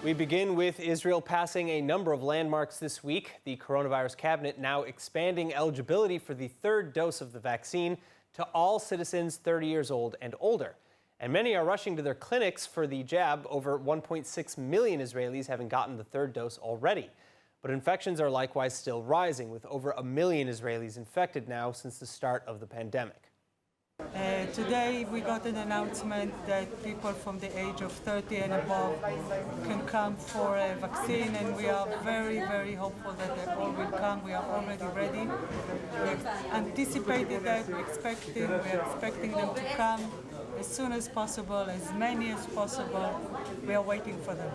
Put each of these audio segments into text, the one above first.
We begin with Israel passing a number of landmarks this week. The coronavirus cabinet now expanding eligibility for the third dose of the vaccine to all citizens 30 years old and older. And many are rushing to their clinics for the jab, over 1.6 million Israelis having gotten the third dose already. But infections are likewise still rising, with over 1 million Israelis infected now since the start of the pandemic. Today we got an announcement that people from the age of 30 and above can come for a vaccine, and we are very, very hopeful that they all will come. We are already ready. We anticipated that, we are expecting them to come as soon as possible, as many as possible. We are waiting for them.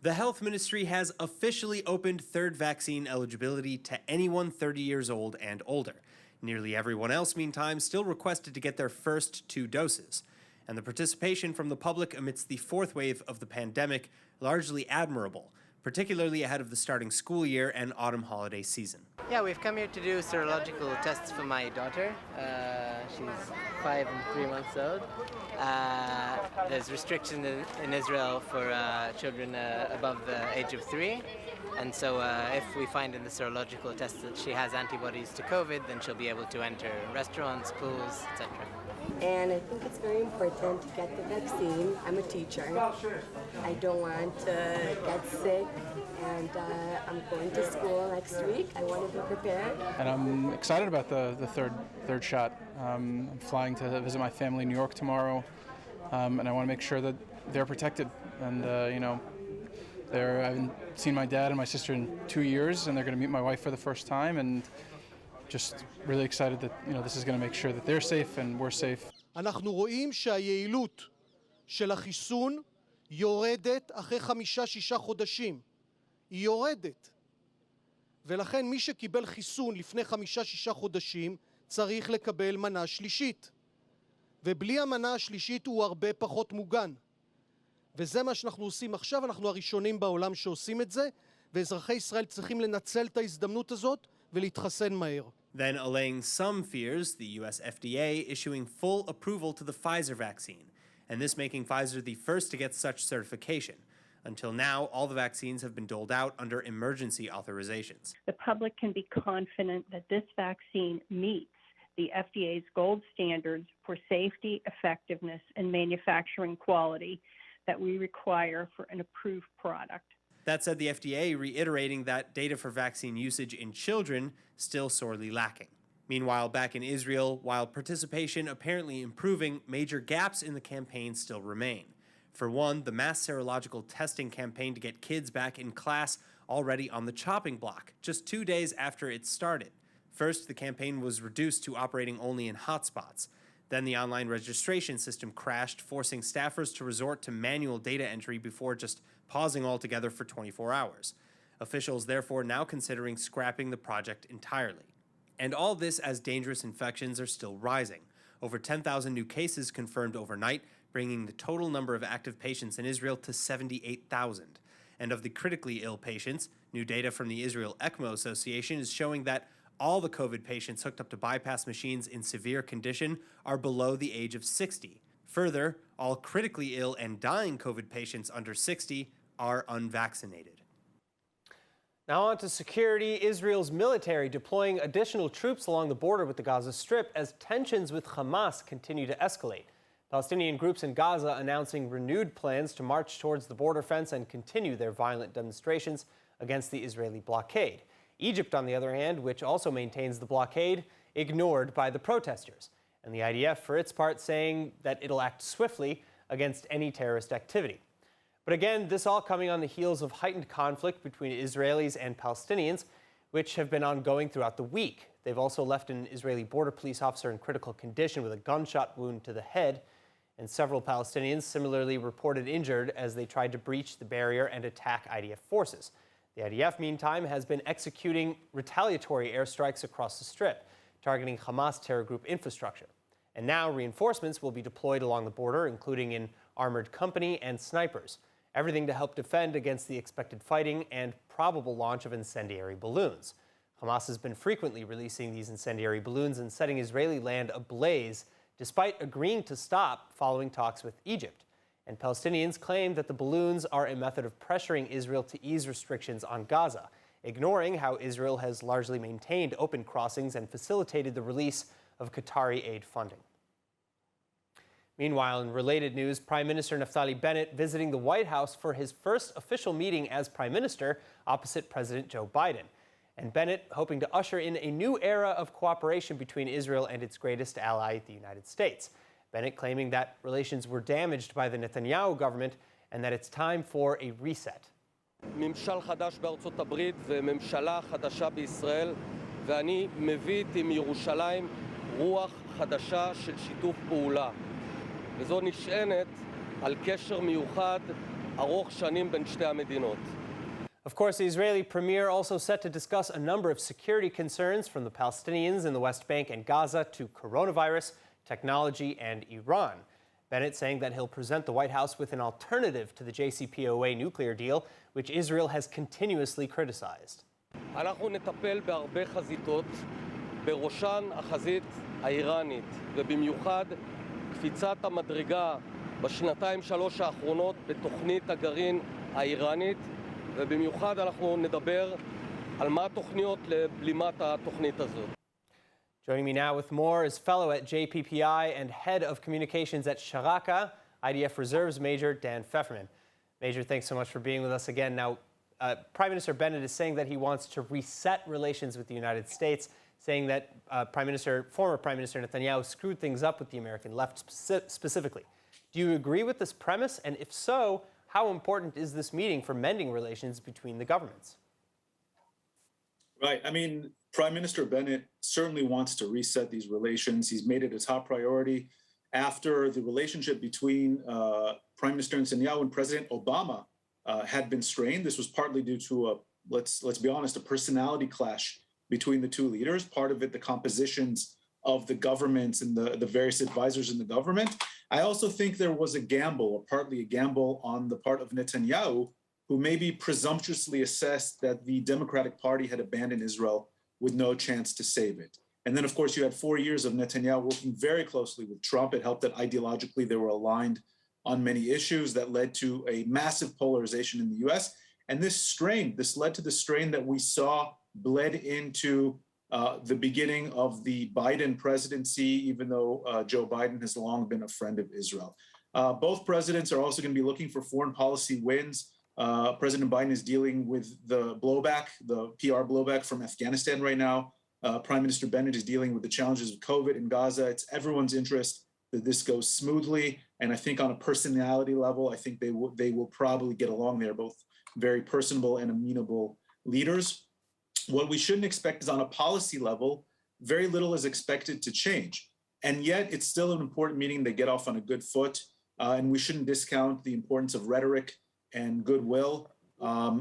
The health ministry has officially opened third vaccine eligibility to anyone 30 years old and older. Nearly everyone else, meantime, still requested to get their first 2 doses. And the participation from the public amidst the fourth wave of the pandemic largely admirable, particularly ahead of the starting school year and autumn holiday season. Yeah, we've come here to do serological tests for my daughter. She's 5 and 3 months old. There's restrictions in Israel for children above the age of 3. And so if we find in the serological test that she has antibodies to COVID, then she'll be able to enter restaurants, pools, etc. And I think it's very important to get the vaccine. I'm a teacher. I don't want to get sick, and I'm going to school next week. I want to be prepared. And I'm excited about the third shot. I'm flying to visit my family in New York tomorrow, and I want to make sure that they're protected. And I haven't seen my dad and my sister in 2 years, and they're going to meet my wife for the first time, and just really excited that this is going to make sure that they're safe and we're safe. אנחנו רואים שהיעילות של החיסון יורדת אחרי 5-6 חודשים. היא יורדת. ולכן מי שקיבל חיסון לפני 5-6 חודשים צריך לקבל מנה שלישית. ובלי המנה השלישית הוא הרבה פחות מוגן. וזה מה שאנחנו עושים עכשיו, אנחנו הראשונים בעולם שעושים את זה, ואזרחי ישראל צריכים לנצל את ההזדמנות הזאת ולהתחסן מהר. Then allaying some fears, the U.S. FDA issuing full approval to the Pfizer vaccine, and this making Pfizer the first to get such certification. Until now, all the vaccines have been doled out under emergency authorizations. The public can be confident that this vaccine meets the FDA's gold standards for safety, effectiveness, and manufacturing quality that we require for an approved product. That said, the FDA reiterating that data for vaccine usage in children still sorely lacking. Meanwhile, back in Israel, while participation apparently improving, major gaps in the campaign still remain. For one, the mass serological testing campaign to get kids back in class already on the chopping block, just 2 days after it started. First, the campaign was reduced to operating only in hotspots. Then the online registration system crashed, forcing staffers to resort to manual data entry before just pausing altogether for 24 hours. Officials therefore now considering scrapping the project entirely. And all this as dangerous infections are still rising. Over 10,000 new cases confirmed overnight, bringing the total number of active patients in Israel to 78,000. And of the critically ill patients, new data from the Israel ECMO Association is showing that all the COVID patients hooked up to bypass machines in severe condition are below the age of 60. Further, all critically ill and dying COVID patients under 60 are unvaccinated. Now on to security. Israel's military deploying additional troops along the border with the Gaza Strip as tensions with Hamas continue to escalate. Palestinian groups in Gaza announcing renewed plans to march towards the border fence and continue their violent demonstrations against the Israeli blockade. Egypt, on the other hand, which also maintains the blockade, ignored by the protesters. And the IDF, for its part, saying that it'll act swiftly against any terrorist activity. But again, this all coming on the heels of heightened conflict between Israelis and Palestinians, which have been ongoing throughout the week. They've also left an Israeli border police officer in critical condition with a gunshot wound to the head, and several Palestinians similarly reported injured as they tried to breach the barrier and attack IDF forces. The IDF, meantime, has been executing retaliatory airstrikes across the Strip, targeting Hamas terror group infrastructure. And now reinforcements will be deployed along the border, including an armored company and snipers. Everything to help defend against the expected fighting and probable launch of incendiary balloons. Hamas has been frequently releasing these incendiary balloons and setting Israeli land ablaze, despite agreeing to stop following talks with Egypt. And Palestinians claim that the balloons are a method of pressuring Israel to ease restrictions on Gaza, ignoring how Israel has largely maintained open crossings and facilitated the release of Qatari aid funding. Meanwhile, in related news, Prime Minister Naftali Bennett visiting the White House for his first official meeting as Prime Minister opposite President Joe Biden. And Bennett hoping to usher in a new era of cooperation between Israel and its greatest ally, the United States. Bennett claiming that relations were damaged by the Netanyahu government and that it's time for a reset. ממשל חדש בארצות הברית וממשלה חדשה בישראל, ואני מביא איתי מירושלים רוח חדשה של שיתוף פעולה. וזו נשענת על קשר מיוחד ארוך שנים בין שתי המדינות. Of course, the Israeli premier also set to discuss a number of security concerns, from the Palestinians in the West Bank and Gaza to coronavirus, technology, and Iran. Bennett saying that he'll present the White House with an alternative to the JCPOA nuclear deal, which Israel has continuously criticized. אנחנו נטפל בהרבה חזיתות, בראשן החזית האיראנית, ובמיוחד קפיצת המדרגה בשנתיים-שלוש האחרונות בתוכנית הגרעין האיראנית, ובמיוחד אנחנו נדבר על מה התוכניות לבלימת התוכנית הזאת. Joining me now with more is fellow at JPPI and head of communications at Sharaka, IDF Reserves Major Dan Pfefferman. Major, thanks so much for being with us again. Now, Prime Minister Bennett is saying that he wants to reset relations with the United States, saying that former Prime Minister Netanyahu screwed things up with the American left specifically. Do you agree with this premise? And if so, how important is this meeting for mending relations between the governments? Right. I mean, Prime Minister Bennett certainly wants to reset these relations. He's made it a top priority after the relationship between Prime Minister Netanyahu and President Obama had been strained. This was partly due to let's be honest, a personality clash between the two leaders. Part of it, the compositions of the governments and the various advisors in the government. I also think there was a gamble, or partly a gamble, on the part of Netanyahu, who maybe presumptuously assessed that the Democratic Party had abandoned Israel with no chance to save it. And then, of course, you had 4 years of Netanyahu working very closely with Trump. It helped that ideologically they were aligned on many issues that led to a massive polarization in the US. And this led to the strain that we saw bled into the beginning of the Biden presidency, even though Joe Biden has long been a friend of Israel. Both presidents are also going to be looking for foreign policy wins. President Biden is dealing with the blowback, the PR blowback from Afghanistan right now. Prime Minister Bennett is dealing with the challenges of COVID in Gaza. It's everyone's interest that this goes smoothly. And I think on a personality level, I think they will probably get along. They're both very personable and amenable leaders. What we shouldn't expect is on a policy level, very little is expected to change. And yet it's still an important meeting. They get off on a good foot. And we shouldn't discount the importance of rhetoric and goodwill.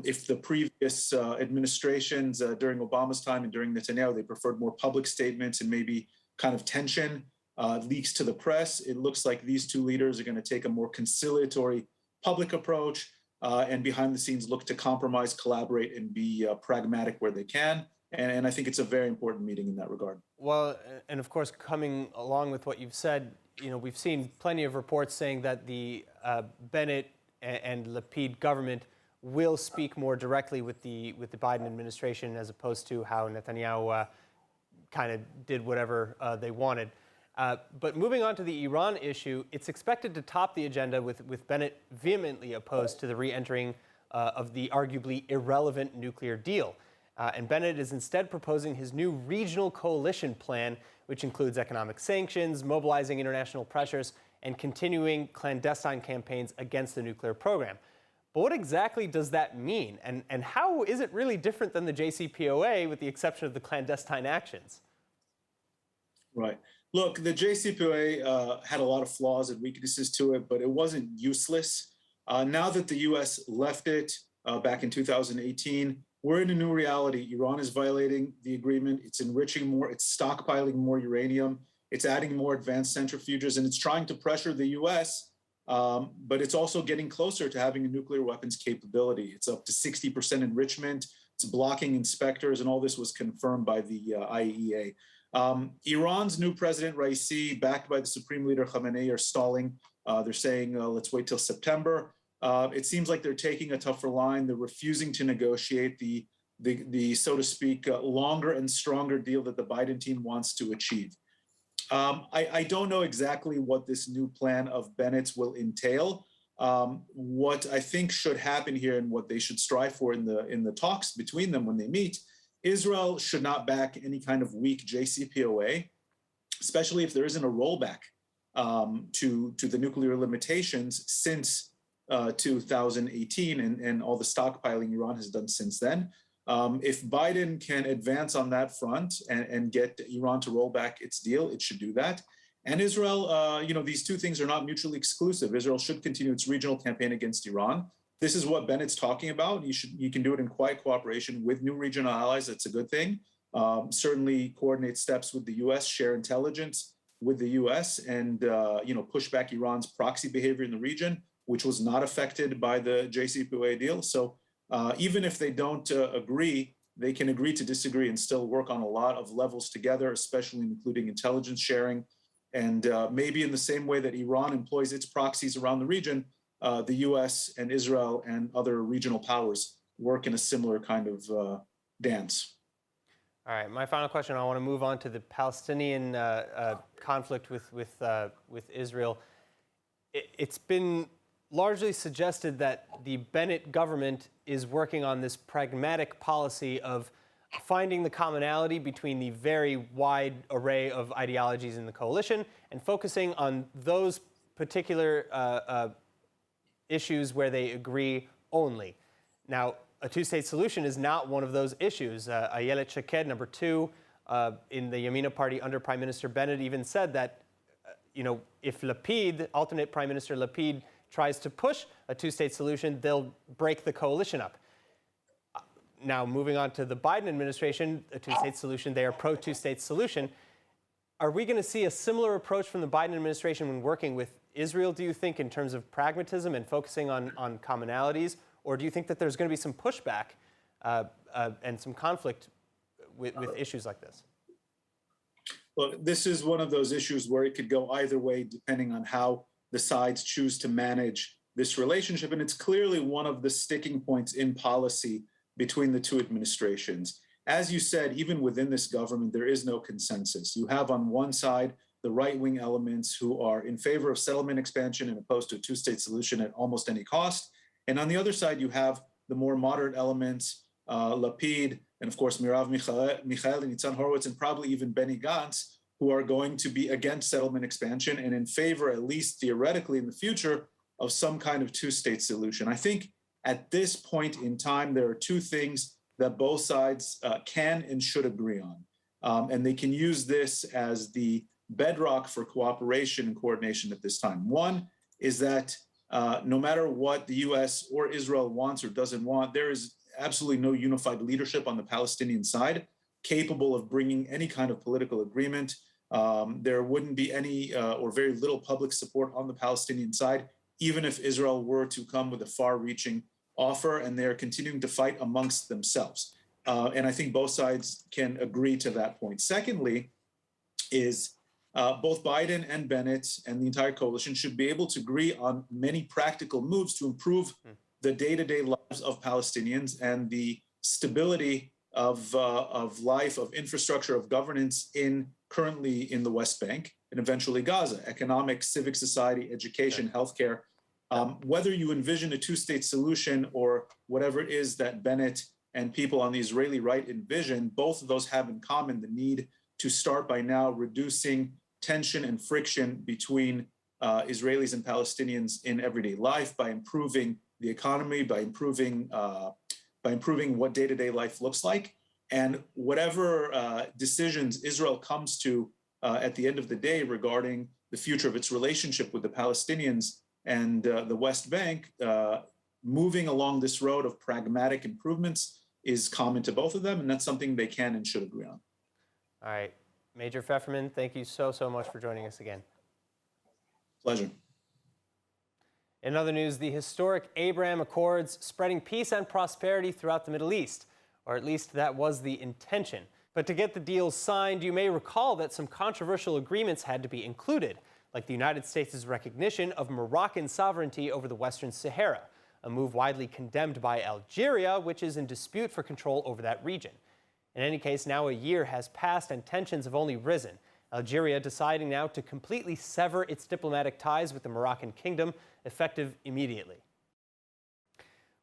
If the previous administrations during Obama's time and during Netanyahu, they preferred more public statements and maybe kind of tension, leaks to the press, it looks like these two leaders are going to take a more conciliatory public approach and behind the scenes look to compromise, collaborate, and be pragmatic where they can. And I think it's a very important meeting in that regard. Well, and of course, coming along with what you've said, we've seen plenty of reports saying that the Bennett and Lapid government will speak more directly with the Biden administration, as opposed to how Netanyahu kind of did whatever they wanted. But moving on to the Iran issue, it's expected to top the agenda with Bennett vehemently opposed to the re-entering of the arguably irrelevant nuclear deal. And Bennett is instead proposing his new regional coalition plan, which includes economic sanctions, mobilizing international pressures, and continuing clandestine campaigns against the nuclear program. But what exactly does that mean? And how is it really different than the JCPOA, with the exception of the clandestine actions? Right. Look, the JCPOA had a lot of flaws and weaknesses to it, but it wasn't useless. Now that the U.S. left it back in 2018, we're in a new reality. Iran is violating the agreement. It's enriching more. It's stockpiling more uranium. It's adding more advanced centrifuges, and it's trying to pressure the U.S., but it's also getting closer to having a nuclear weapons capability. It's up to 60% enrichment. It's blocking inspectors, and all this was confirmed by the IAEA. Iran's new president, Raisi, backed by the Supreme Leader Khamenei, are stalling They're saying, let's wait till September. It seems like they're taking a tougher line. They're refusing to negotiate the so to speak, longer and stronger deal that the Biden team wants to achieve. I don't know exactly what this new plan of Bennett's will entail. What I think should happen here and what they should strive for in the talks between them when they meet, Israel should not back any kind of weak JCPOA, especially if there isn't a rollback to the nuclear limitations since 2018 and all the stockpiling Iran has done since then. If Biden can advance on that front and get Iran to roll back its deal, it should do that. And Israel, these two things are not mutually exclusive. Israel should continue its regional campaign against Iran. This is what Bennett's talking about. You can do it in quiet cooperation with new regional allies. That's a good thing. Certainly coordinate steps with the U.S., share intelligence with the U.S., and push back Iran's proxy behavior in the region, which was not affected by the JCPOA deal. So even if they don't agree, they can agree to disagree and still work on a lot of levels together, especially including intelligence sharing. And maybe in the same way that Iran employs its proxies around the region, the US and Israel and other regional powers work in a similar kind of dance. All right, my final question, I want to move on to the Palestinian conflict with Israel. It's been largely suggested that the Bennett government is working on this pragmatic policy of finding the commonality between the very wide array of ideologies in the coalition and focusing on those particular issues where they agree only. Now, a two-state solution is not one of those issues. Ayelet Shaked, number 2, in the Yamina party under Prime Minister Bennett, even said that, if Lapid, alternate Prime Minister Lapid, tries to push a two-state solution, they'll break the coalition up. Now, moving on to the Biden administration, a two-state solution, they are pro-two-state solution. Are we going to see a similar approach from the Biden administration when working with Israel, do you think, in terms of pragmatism and focusing on commonalities? Or do you think that there's going to be some pushback and some conflict with issues like this? Well, this is one of those issues where it could go either way depending on how the sides choose to manage this relationship. And it's clearly one of the sticking points in policy between the two administrations. As you said, even within this government, there is no consensus. You have on one side the right-wing elements who are in favor of settlement expansion and opposed to a two-state solution at almost any cost. And on the other side, you have the more moderate elements, Lapid, and of course, Mirav Michaeli, Nitzan Horowitz, and probably even Benny Gantz, who are going to be against settlement expansion and in favor, at least theoretically in the future, of some kind of two-state solution. I think at this point in time, there are two things that both sides can and should agree on. And they can use this as the bedrock for cooperation and coordination at this time. One is that no matter what the US or Israel wants or doesn't want, there is absolutely no unified leadership on the Palestinian side capable of bringing any kind of political agreement. There wouldn't be any or very little public support on the Palestinian side, even if Israel were to come with a far-reaching offer, and they're continuing to fight amongst themselves. And I think both sides can agree to that point. Secondly, is both Biden and Bennett and the entire coalition should be able to agree on many practical moves to improve the day-to-day lives of Palestinians and the stability of life, of infrastructure, of governance currently in the West Bank and eventually Gaza, economic, civic society, education, healthcare. Whether you envision a two-state solution or whatever it is that Bennett and people on the Israeli right envision, both of those have in common the need to start by now reducing tension and friction between Israelis and Palestinians in everyday life by improving the economy, by improving what day-to-day life looks like. And whatever decisions Israel comes to at the end of the day regarding the future of its relationship with the Palestinians and the West Bank, moving along this road of pragmatic improvements is common to both of them, and that's something they can and should agree on. All right. Major Pfefferman, thank you so much for joining us again. Pleasure. In other news, the historic Abraham Accords spreading peace and prosperity throughout the Middle East, or at least that was the intention. But to get the deals signed, you may recall that some controversial agreements had to be included, like the United States' recognition of Moroccan sovereignty over the Western Sahara, a move widely condemned by Algeria, which is in dispute for control over that region. In any case, now a year has passed and tensions have only risen. Algeria deciding now to completely sever its diplomatic ties with the Moroccan kingdom, effective immediately.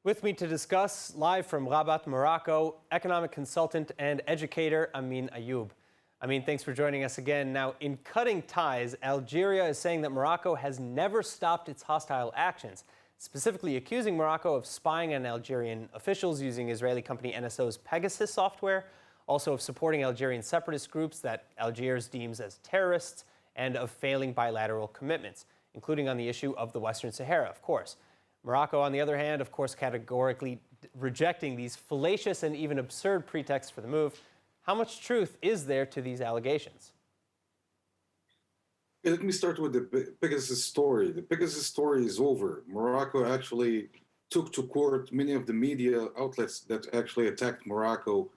With me to discuss, live from Rabat, Morocco, economic consultant and educator Amin Ayoub. Amin, thanks for joining us again. Now, in cutting ties, Algeria is saying that Morocco has never stopped its hostile actions, specifically accusing Morocco of spying on Algerian officials using Israeli company NSO's Pegasus software, also of supporting Algerian separatist groups that Algiers deems as terrorists, and of failing bilateral commitments, including on the issue of the Western Sahara, of course. Morocco, on the other hand, of course, categorically rejecting these fallacious and even absurd pretexts for the move. How much truth is there to these allegations? Let me start with the Pegasus story. The Pegasus story is over. Morocco actually took to court many of the media outlets that actually attacked Morocco,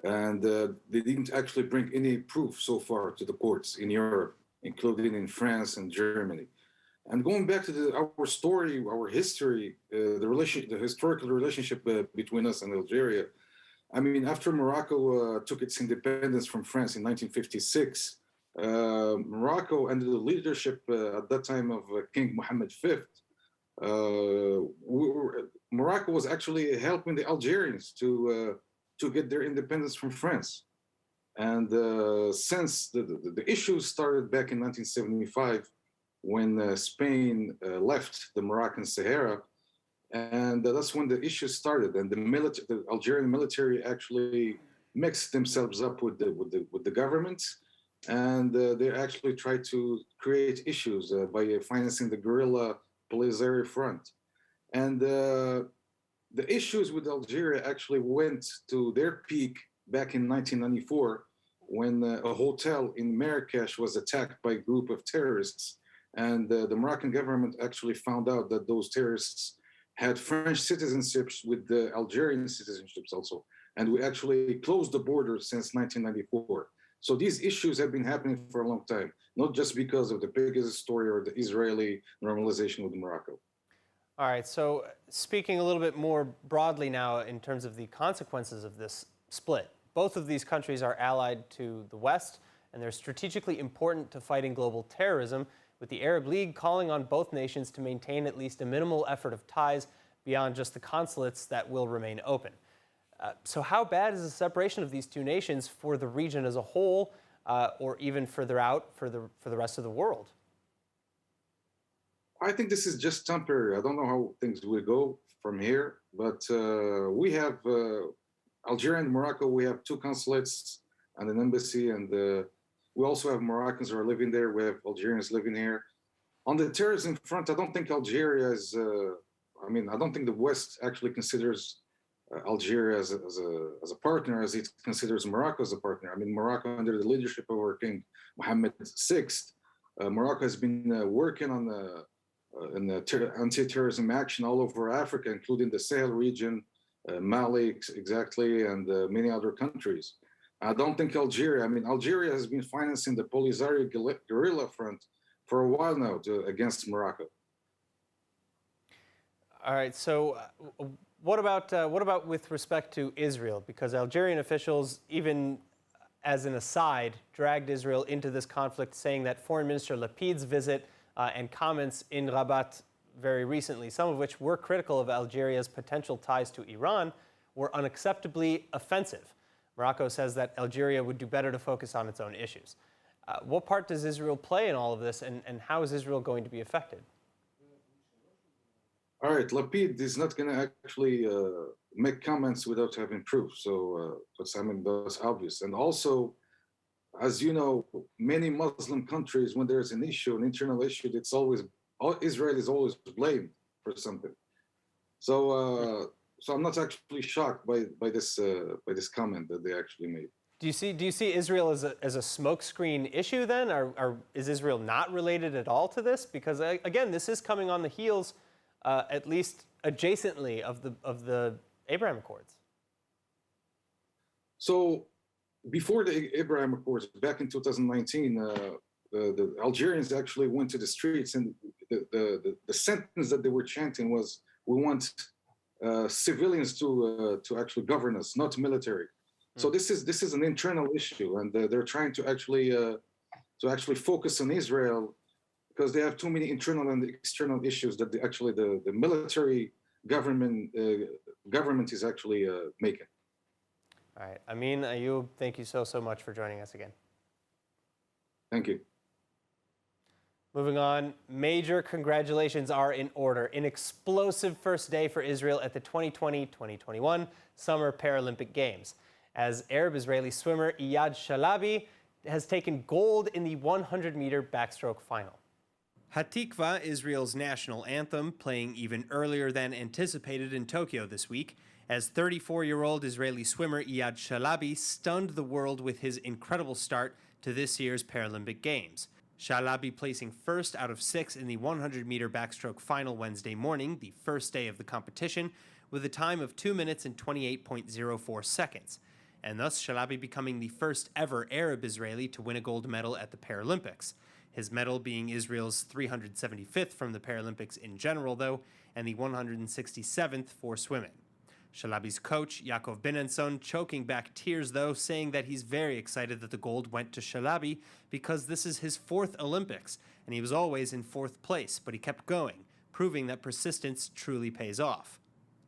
and they didn't actually bring any proof so far to the courts in Europe, including in France and Germany. And going back to our story, our history, the historical relationship between us and Algeria. I mean, after Morocco took its independence from France in 1956, Morocco, under the leadership at that time of King Mohammed V, Morocco was actually helping the Algerians to get their independence from France. And since the issues started back in 1975, when Spain left the Moroccan Sahara, and that's when the issues started. And the Algerian military actually mixed themselves up with the government, and they actually tried to create issues by financing the guerrilla Polisario Front. And the issues with Algeria actually went to their peak back in 1994, when a hotel in Marrakesh was attacked by a group of terrorists. And the Moroccan government actually found out that those terrorists had French citizenships with the Algerian citizenships also. And we actually closed the border since 1994. So these issues have been happening for a long time, not just because of the Pegasus story or the Israeli normalization with Morocco. All right, so speaking a little bit more broadly now in terms of the consequences of this split, both of these countries are allied to the West, and they're strategically important to fighting global terrorism, with the Arab League calling on both nations to maintain at least a minimal effort of ties beyond just the consulates that will remain open. So how bad is the separation of these two nations for the region as a whole, or even further out for the rest of the world? I think this is just temporary. I don't know how things will go from here, but we have Algeria and Morocco. We have two consulates and an embassy, and we also have Moroccans who are living there. We have Algerians living here. On the terrorism front, I don't think Algeria is. I don't think the West actually considers Algeria as a partner, as it considers Morocco as a partner. I mean, Morocco, under the leadership of our King Mohammed VI, Morocco has been working on anti-terrorism action all over Africa, including the Sahel region, Mali exactly, and many other countries. I don't think Algeria has been financing the Polisario guerrilla front for a while now against Morocco. All right, so what about with respect to Israel? Because Algerian officials, even as an aside, dragged Israel into this conflict, saying that Foreign Minister Lapid's visit and comments in Rabat very recently, some of which were critical of Algeria's potential ties to Iran, were unacceptably offensive. Morocco says that Algeria would do better to focus on its own issues. What part does Israel play in all of this, and how is Israel going to be affected? All right, Lapid is not going to actually make comments without having proof. So that's obvious. And also, as you know, many Muslim countries, when there's an issue, an internal issue, Israel is always blamed for something. So I'm not actually shocked by this comment that they actually made. Do you see Israel as a smokescreen issue then, or is Israel not related at all to this? Because again, this is coming on the heels, at least adjacently, of the Abraham Accords. So before the Abraham Accords, back in 2019, the Algerians actually went to the streets, and the sentence that they were chanting was, "We want civilians to actually govern us, not military." So this is an internal issue, and they're trying to actually focus on Israel because they have too many internal and external issues that the military government is actually making. All right, Amin, Ayub, thank you so much for joining us again. Thank you. Moving on, major congratulations are in order. An explosive first day for Israel at the 2020-2021 Summer Paralympic Games, as Arab-Israeli swimmer Iyad Shalabi has taken gold in the 100-meter backstroke final. Hatikva, Israel's national anthem, playing even earlier than anticipated in Tokyo this week, as 34-year-old Israeli swimmer Iyad Shalabi stunned the world with his incredible start to this year's Paralympic Games. Shalabi placing first out of 6 in the 100-meter backstroke final Wednesday morning, the first day of the competition, with a time of 2 minutes and 28.04 seconds, and thus Shalabi becoming the first ever Arab Israeli to win a gold medal at the Paralympics. His medal being Israel's 375th from the Paralympics in general, though, and the 167th for swimming. Shalabi's coach, Yaakov Benenson, choking back tears, though, saying that he's very excited that the gold went to Shalabi because this is his 4th Olympics, and he was always in 4th place, but he kept going, proving that persistence truly pays off.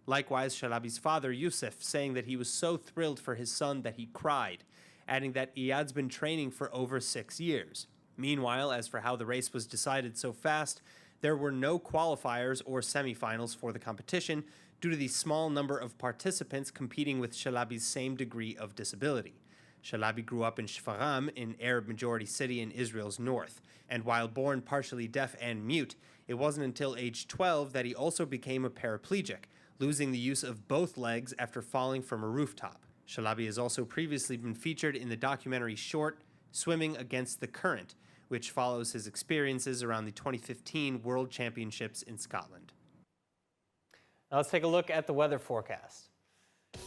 Likewise, Shalabi's father, Youssef, saying that he was so thrilled for his son that he cried, adding that Iyad's been training for over 6 years. Meanwhile, as for how the race was decided so fast, there were no qualifiers or semifinals for the competition due to the small number of participants competing with Shalabi's same degree of disability. Shalabi grew up in Shfaram, an Arab-majority city in Israel's north, and while born partially deaf and mute, it wasn't until age 12 that he also became a paraplegic, losing the use of both legs after falling from a rooftop. Shalabi has also previously been featured in the documentary short Swimming Against the Current, which follows his experiences around the 2015 World Championships in Scotland. Now let's take a look at the weather forecast.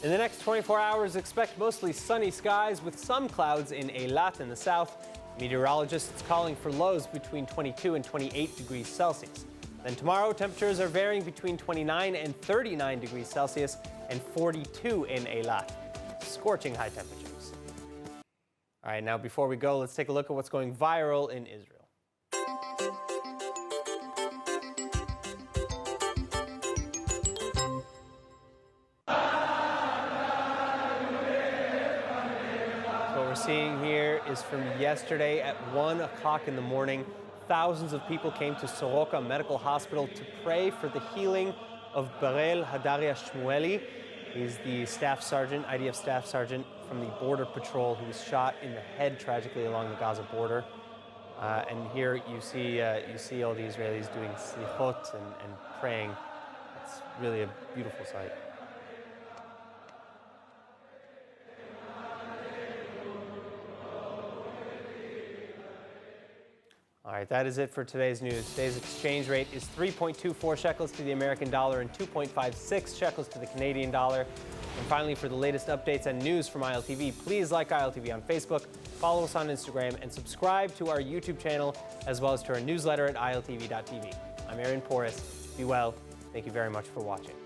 In the next 24 hours, expect mostly sunny skies with some clouds in Eilat in the south. Meteorologists calling for lows between 22 and 28 degrees Celsius. Then tomorrow, temperatures are varying between 29 and 39 degrees Celsius and 42 in Eilat. Scorching high temperatures. All right, now before we go, let's take a look at what's going viral in Israel. What we're seeing here is from yesterday at 1 o'clock in the morning. Thousands of people came to Soroka Medical Hospital to pray for the healing of Berel Hadaria Shmueli. He's the staff sergeant, IDF staff sergeant from the Border Patrol who was shot in the head tragically along the Gaza border. And here you see all the Israelis doing slichot and praying. It's really a beautiful sight. All right, that is it for today's news. Today's exchange rate is 3.24 shekels to the American dollar and 2.56 shekels to the Canadian dollar. And finally, for the latest updates and news from ILTV, please like ILTV on Facebook, follow us on Instagram, and subscribe to our YouTube channel, as well as to our newsletter at iltv.tv. I'm Aaron Porras. Be well. Thank you very much for watching.